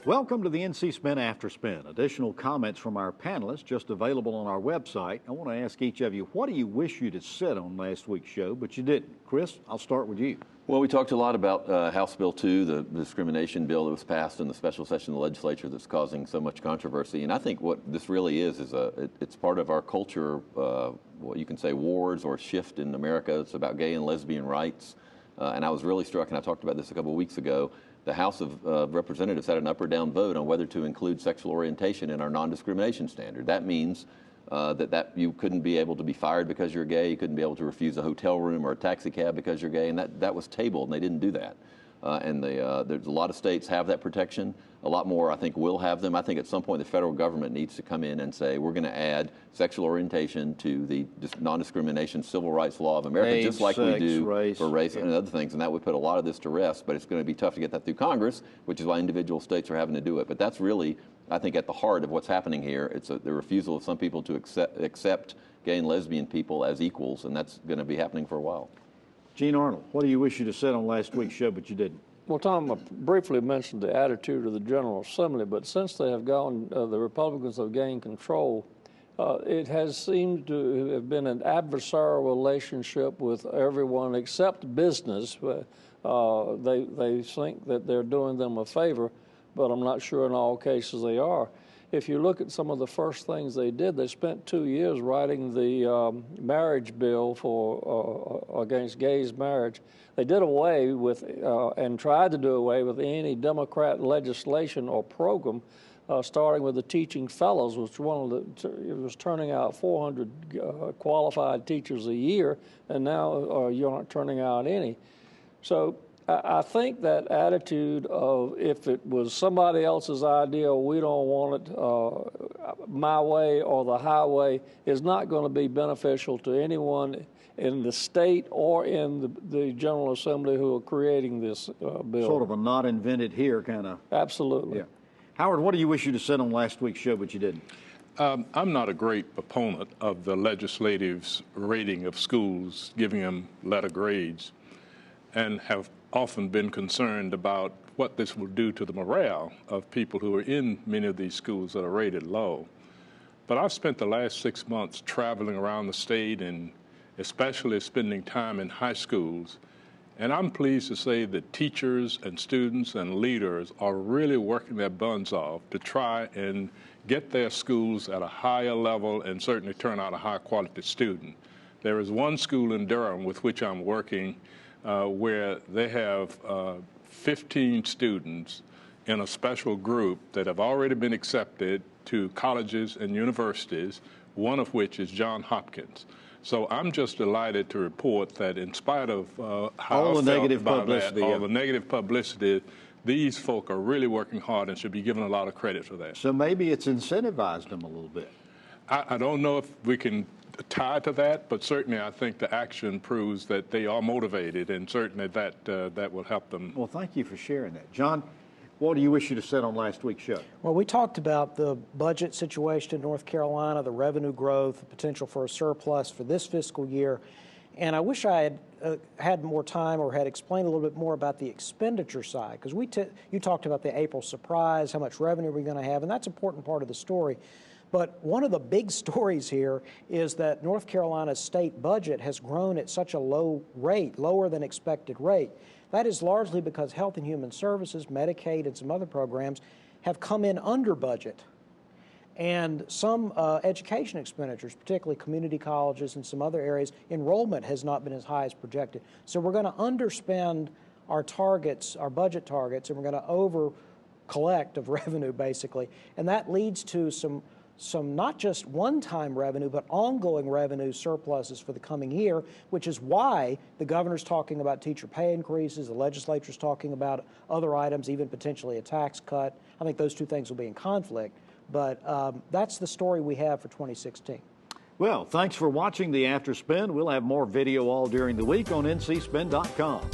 Welcome to the NC Spin After Spin. Additional comments from our panelists just available on our website. I want to ask each of you, what do you wish you'd have said on last week's show, but you didn't? Chris, I'll start with you. Well, we talked a lot about House Bill 2, the discrimination bill that was passed in the special session of the legislature that's causing so much controversy. And I think what this really is it's part of our culture, what you can say wars or shift in America. It's about gay and lesbian rights. And I was really struck, and I talked about this a couple of weeks ago, the House of Representatives had an up or down vote on whether to include sexual orientation in our non-discrimination standard. That means that you couldn't be able to be fired because you're gay, you couldn't be able to refuse a hotel room or a taxi cab because you're gay, and that was tabled, and they didn't do that. There's a lot of states have that protection. A lot more, I think, will have them. I think at some point the federal government needs to come in and say, we're going to add sexual orientation to the non-discrimination civil rights law of America, just like we do for race and other things. And that would put a lot of this to rest, but it's going to be tough to get that through Congress, which is why individual states are having to do it. But that's really, I think, at the heart of what's happening here. It's the refusal of some people to accept gay and lesbian people as equals, and that's going to be happening for a while. Gene Arnold, what do you wish you'd have said on last week's show, but you didn't? Well, Tom, I briefly mentioned the attitude of the General Assembly, but since they have gone, the Republicans have gained control, it has seemed to have been an adversarial relationship with everyone except business. They think that they're doing them a favor, but I'm not sure in all cases they are. If you look at some of the first things they did, they spent 2 years writing the marriage bill against gays marriage. They did away with and tried to do away with any Democrat legislation or program, starting with the teaching fellows, which it was turning out 400 qualified teachers a year, and now you're not turning out any. So I think that attitude of if it was somebody else's idea, we don't want it my way or the highway, is not going to be beneficial to anyone in the state or in the General Assembly who are creating this bill. Sort of a not invented here kind of. Absolutely. Yeah. Howard, what do you wish you'd have said on last week's show, but you didn't? I'm not a great proponent of the legislative's rating of schools, giving them letter grades, and have often been concerned about what this will do to the morale of people who are in many of these schools that are rated low. But I've spent the last 6 months traveling around the state and especially spending time in high schools, and I'm pleased to say that teachers and students and leaders are really working their buns off to try and get their schools at a higher level and certainly turn out a high-quality student. There is one school in Durham with which I'm working where they have 15 students in a special group that have already been accepted to colleges and universities, one of which is Johns Hopkins. So I'm just delighted to report that in spite of how all the negative publicity, the negative publicity, these folk are really working hard and should be given a lot of credit for that. So maybe it's incentivized them a little bit. I don't know if we can tie to that, but certainly I think the action proves that they are motivated, and certainly that will help them. Well, thank you for sharing that. John, what do you wish you'd have said on last week's show? Well, we talked about the budget situation in North Carolina, the revenue growth, the potential for a surplus for this fiscal year. And I wish I had had more time or had explained a little bit more about the expenditure side, because you talked about the April surprise, how much revenue we're going to have, and that's an important part of the story. But one of the big stories here is that North Carolina's state budget has grown at such a low rate, lower than expected rate. That is largely because Health and Human Services, Medicaid, and some other programs have come in under budget. And some education expenditures, particularly community colleges and some other areas, enrollment has not been as high as projected. So we're going to underspend our targets, our budget targets, and we're going to over-collect of revenue, basically. And that leads to some not just one-time revenue, but ongoing revenue surpluses for the coming year, which is why the governor's talking about teacher pay increases, the legislature's talking about other items, even potentially a tax cut. I think those two things will be in conflict, but that's the story we have for 2016. Well, thanks for watching the After Spin. We'll have more video all during the week on ncspin.com.